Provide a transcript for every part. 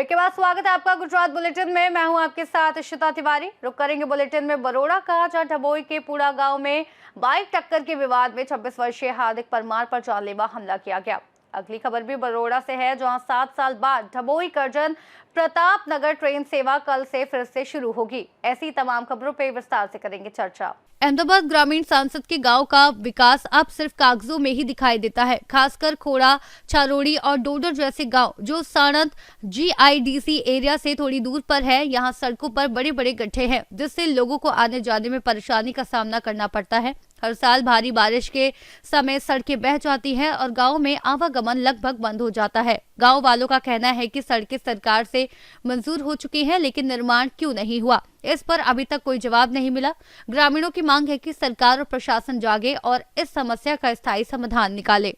Break के बाद स्वागत है आपका गुजरात बुलेटिन में। मैं हूं आपके साथ इशिता तिवारी। रुक करेंगे बुलेटिन में बरोड़ा का, जहां डभोई के पुड़ा गांव में बाइक टक्कर के विवाद में 26 वर्षीय हार्दिक परमार पर जानलेवा हमला किया गया। अगली खबर भी बरोड़ा से है, जहां 7 साल बाद डभोई करजन प्रताप नगर ट्रेन सेवा कल से फिर से शुरू होगी। ऐसी तमाम खबरों पर विस्तार से करेंगे चर्चा। अहमदाबाद ग्रामीण सांसद के गांव का विकास अब सिर्फ कागजों में ही दिखाई देता है। खासकर खोड़ा, छारोड़ी और डोडर जैसे गांव जो साणंद GIDC एरिया से थोड़ी दूर पर है, यहां सड़कों पर बड़े बड़े गड्ढे हैं, जिससे लोगों को आने जाने में परेशानी का सामना करना पड़ता है। हर साल भारी बारिश के समय सड़कें बह जाती हैं और गांव में आवागमन लगभग बंद हो जाता है। गांव वालों का कहना है कि सड़कें सरकार से मंजूर हो चुकी हैं, लेकिन निर्माण क्यों नहीं हुआ, इस पर अभी तक कोई जवाब नहीं मिला। ग्रामीणों की मांग है कि सरकार और प्रशासन जागे और इस समस्या का स्थायी समाधान निकाले।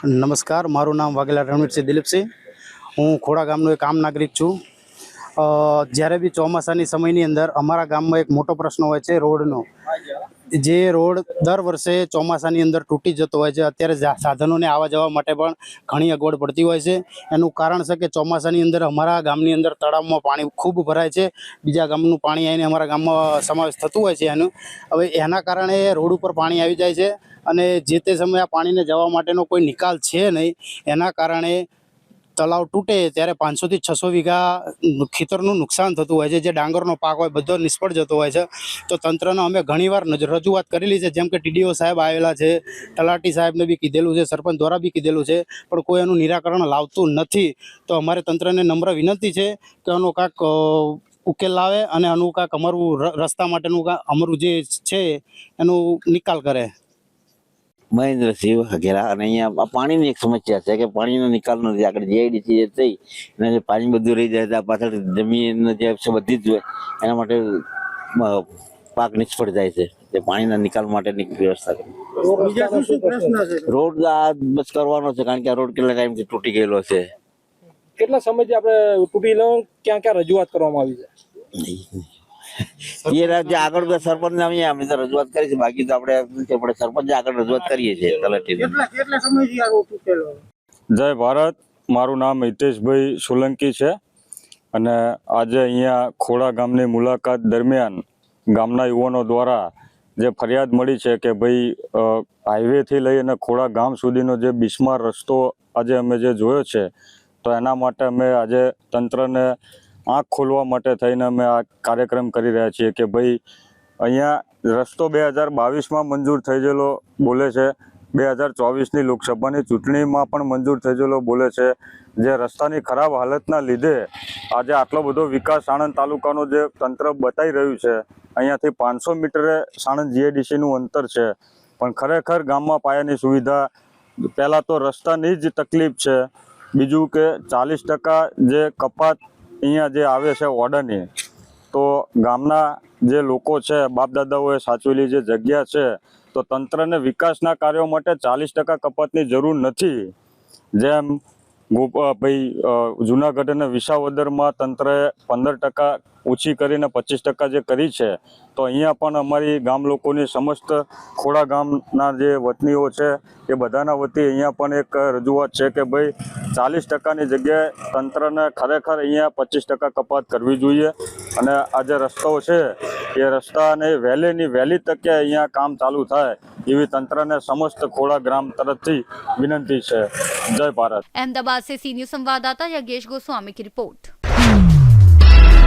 नमस्कार, मारू नाम वाघेला रणवीरसिंह दिलीपसिंह। हूँ खोड़ा गामनो एक आम नागरिक छूँ। જ્યારે બી ચોમાસાની સમયની અંદર અમારા ગામમાં એક મોટો પ્રશ્ન હોય છે રોડનો, જે રોડ દર વર્ષે ચોમાસાની અંદર તૂટી જતો હોય છે। અત્યારે સાધનોને આવવા જવા માટે પણ ઘણી અગવડ પડતી હોય છે। એનું કારણ છે કે ચોમાસાની અંદર અમારા ગામની અંદર તળાવમાં પાણી ખૂબ ભરાય છે, બીજા ગામનું પાણી આવીને અમારા ગામમાં સમાવેશ થતું હોય છે એનું। હવે એના કારણે રોડ ઉપર પાણી આવી જાય છે અને જે તે સમયે આ પાણીને જવા માટેનો કોઈ નિકાલ છે નહીં। એના કારણે તળાવ તૂટે ત્યારે 500 થી 600 વીઘા ખેતરનું નુકસાન થતું હોય છે। જે ડાંગરનો પાક હોય બધો નિષ્ફળ જતો હોય છે। તો તંત્રને અમે ઘણીવાર રજૂઆત કરેલી છે, જેમ કે TDO સાહેબ આવેલા છે, તલાટી સાહેબને બી કીધેલું છે, સરપંચ દ્વારા બી કીધેલું છે, પણ કોઈ એનું નિરાકરણ લાવતું નથી। તો અમારે તંત્રને નમ્ર વિનંતી છે કે આનો કાંક ઉકેલ લાવે અને આનું કાંક અમારું રસ્તા માટેનું અમારું જે છે એનું નિકાલ કરે। મહેન્દ્રસિંહ વઘેલા। અને અહીંયા પાણીની એક સમસ્યા છે કે પાણીનો નિકાલ નથી। આગળ GIDC થઈ અને જે પાણી બધું રહી જાય ત્યાં પાછળ જમીન જે છે બધી જ હોય, એના માટે પાક નિષ્ફળ જાય છે। તે પાણીના નિકાલ માટેની વ્યવસ્થા કરી। રોડ આ બસ કરવાનો છે, કારણ કે આ રોડ કેટલા ટાઈમથી તૂટી ગયેલો છે। કેટલા સમયથી આપણે તૂટી લો ક્યાં ક્યાં રજૂઆત કરવામાં આવી છે? એ રાજ્ય આગળ સરપંચ ને અમે તો રજૂઆત કરી છે, બાકી તો આપણે સરપંચ આગળ રજૂઆત કરીએ છીએ તલાટીને। જય ભારત। મારું નામ હિતેશભાઈ સોલંકી છે અને આજે અહીંયા ખોડા ગામની મુલાકાત દરમિયાન ગામના યુવાનો દ્વારા જે ફરિયાદ મળી છે કે ભાઈ હાઈવેથી લઈ અને ખોડા ગામ સુધીનો જે બિસ્માર રસ્તો આજે અમે જે જોયો છે, તો એના માટે અમે આજે તંત્રને આંખ ખોલવા માટે થઈને અમે આ કાર્યક્રમ કરી રહ્યા છીએ કે ભાઈ અહીંયા રસ્તો 2022માં મંજૂર થઈ ગયેલો બોલે છે, 2024ની લોકસભાની ચૂંટણીમાં પણ મંજૂર થઈ ગયેલો બોલે છે। જે રસ્તાની ખરાબ હાલતના લીધે આજે આટલો બધો વિકાસ સાણંદ તાલુકાનો જે તંત્ર બતાવી રહ્યું છે, અહીંયાથી 500 મીટરે સાણંદ GIDCનું અંતર છે, પણ ખરેખર ગામમાં પાયાની સુવિધા પહેલાં તો રસ્તાની જ તકલીફ છે, બીજું કે 40% જે કપાત અહીંયા જે આવે છે ઓર્ડરની, તો ગામના જે લોકો છે બાપ દાદાઓએ સાચવેલી જે જગ્યા છે, તો તંત્રને વિકાસના કાર્યો માટે 40% કપાતની જરૂર નથી। જેમ ભાઈ જુનાગઢ અને વિસાવદરમાં તંત્રએ 15% ઓછી કરીને 25% જે કરી છે, તો અહીંયા પણ અમારી ગામ લોકોની સમસ્ત ખોડા ગામના જે વતનીઓ છે એ બધાના વતી અહીંયા પણ એક રજૂઆત છે કે ભાઈ 40%ની જગ્યાએ તંત્રને ખરેખર અહીંયા 25% કપાત કરવી જોઈએ અને આ જે રસ્તાઓ છે એ રસ્તાને વહેલી તકે અહીંયા કામ ચાલુ થાય એવી તંત્રને समस्त खोड़ा ग्राम तरफ थी विनती है। जय भारत। अहमदाबाद से सीनियर संवाददाता योगेश गोस्वामी की रिपोर्ट।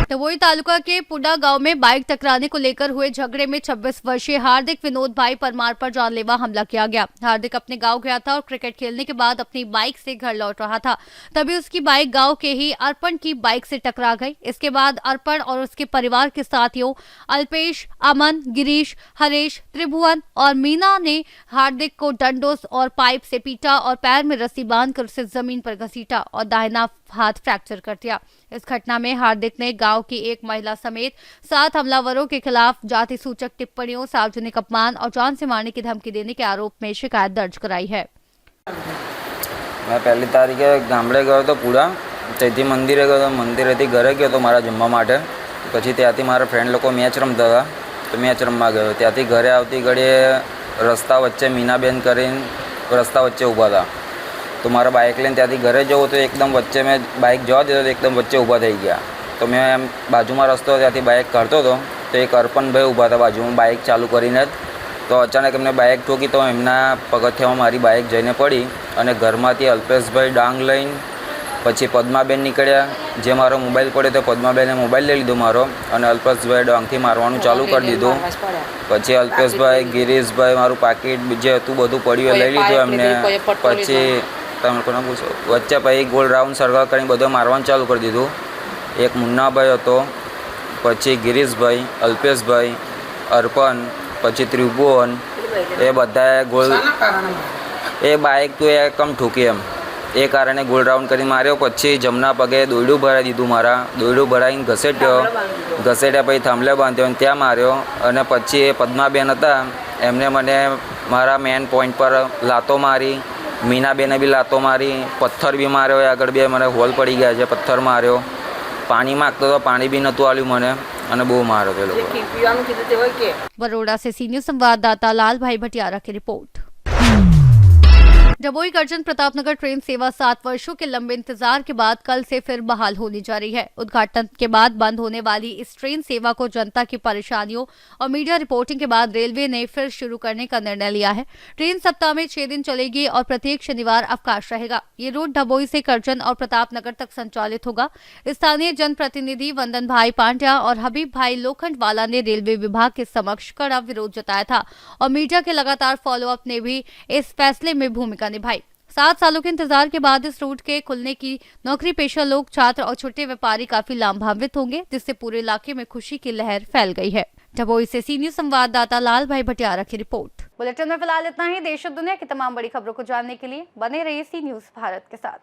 डभोई तालुका के पुड़ा गांव में बाइक टकराने को लेकर हुए झगड़े में 26 वर्षीय हार्दिक विनोद भाई परमार पर जानलेवा हमला किया गया। हार्दिक अपने गांव गया था और क्रिकेट खेलने के बाद अपनी बाइक से घर लौट रहा था, तभी उसकी बाइक गांव के ही अर्पण की बाइक से टकरा गई। इसके बाद अर्पण और उसके परिवार के साथियों अल्पेश, अमन, गिरीश, हरेश, त्रिभुवन और मीना ने हार्दिक को डंडों और पाइप से पीटा और पैर में रस्सी बांधकर उसे जमीन पर घसीटा और दाहिना हाथ फ्रैक्चर कर दिया। इस घटना में हार्दिक ने गांव की एक महिला समेत 7 हमलावरों के खिलाफ जाति सूचक टिप्पणियों, सार्वजनिक अपमान और जान से मारने की धमकी देने के आरोप में शिकायत दर्ज कराई है। मैं पहली तारीखे गामडे गयो तो पूरा त्याथी मंदिरे गयो, मंदिरेथी घरे गयो तो मारा जमवा माटे। पछी त्याथी मारा फ्रेंड लोग मैच रमता था तो मैच रमवा गयो। त्याथी घरे आवती घड़ीए रस्ता वच्चे मीनाबेन करीने रस्ता वच्चे ऊभा था તો મારા બાઇક લઈને ત્યાંથી ઘરે જવું તો એકદમ વચ્ચે મેં બાઇક જવા દીધો તો એકદમ વચ્ચે ઊભા થઈ ગયા. તો મેં એમ બાજુમાં રસ્તો ત્યાંથી બાઇક કાઢતો હતો તો એક અર્પણભાઈ ઊભા હતા બાજુમાં બાઇક ચાલુ કરીને જ. તો અચાનક એમને બાઇક ઠોકી તો એમના પગથિયામાં મારી બાઇક જઈને પડી અને ઘરમાંથી અલ્પેશભાઈ ડાંગ લઈને પછી પદ્માબેન નીકળ્યા. જે મારો મોબાઈલ પડ્યો તો પદ્માબેને મોબાઈલ લઈ લીધો મારો અને અલ્પેશભાઈ ડાંગથી મારવાનું ચાલુ કરી દીધું. પછી અલ્પેશભાઈ ગિરીશભાઈ મારું પાકીટ જે હતું બધું પડ્યું લઈ લીધું એમને. પછી તમે કોને પૂછો વચ્ચે પછી ગોળ રાઉન્ડ સર્કલ કરીને બધો મારવાનું ચાલુ કરી દીધું. એક મુન્નાભાઈ હતો, પછી ગિરીશભાઈ, અલ્પેશભાઈ, અર્પણ, પછી ત્રિભુવન, એ બધાએ ગોળ એ બાઇક તો એ કમ ઠૂકી એમ એ કારણે ગોળ રાઉન્ડ કરી માર્યો. પછી જમણા પગે દોયડું ભરાઈ દીધું મારા. દોયડું ભરાઈને ઘસેટ્યા પછી થાંભલે બાંધ્યો અને ત્યાં માર્યો. અને પછી એ પદ્માબેન હતા એમને મને મારા મેન પોઈન્ટ પર લાતો મારી. મીનાબેને બી લાતો મારી. પથ્થર બી માર્યો. એ આગળ બે મને હોલ પડી ગયા છે. પથ્થર માર્યો. પાણી માગતો તો પાણી બી નહોતું આલ્યું મને અને બહુ માર્યો તે લોકો. बड़ौदा से सीनियर संवाददाता लालभाई भटियारा की रिपोर्ट। डभोई करजन प्रतापनगर ट्रेन सेवा 7 वर्षों के लंबे इंतजार के बाद कल से फिर बहाल होने जा रही है। उद्घाटन के बाद बंद होने वाली इस ट्रेन सेवा को जनता की परेशानियों और मीडिया रिपोर्टिंग के बाद रेलवे ने फिर शुरू करने का निर्णय लिया है। ट्रेन सप्ताह में 6 दिन चलेगी और प्रत्येक शनिवार अवकाश रहेगा। ये रूट डभोई से करजन और प्रतापनगर तक संचालित होगा। स्थानीय जनप्रतिनिधि वंदन भाई पांड्या और हबीब भाई लोखंडवाला ने रेलवे विभाग के समक्ष कड़ा विरोध जताया था और मीडिया के लगातार फॉलोअप ने भी इस फैसले में भूमिका निभाई। 7 सालों के इंतजार के बाद इस रूट के खुलने की नौकरी पेशा लोग, छात्र और छोटे व्यापारी काफी लाभान्वित होंगे, जिससे पूरे इलाके में खुशी की लहर फैल गई है। डभोई से सीनियर संवाददाता लालभाई भटियारा की रिपोर्ट। बुलेटिन में फिलहाल इतना ही। देश और दुनिया की तमाम बड़ी खबरों को जानने के लिए बने रहिए सी न्यूज़ भारत के साथ।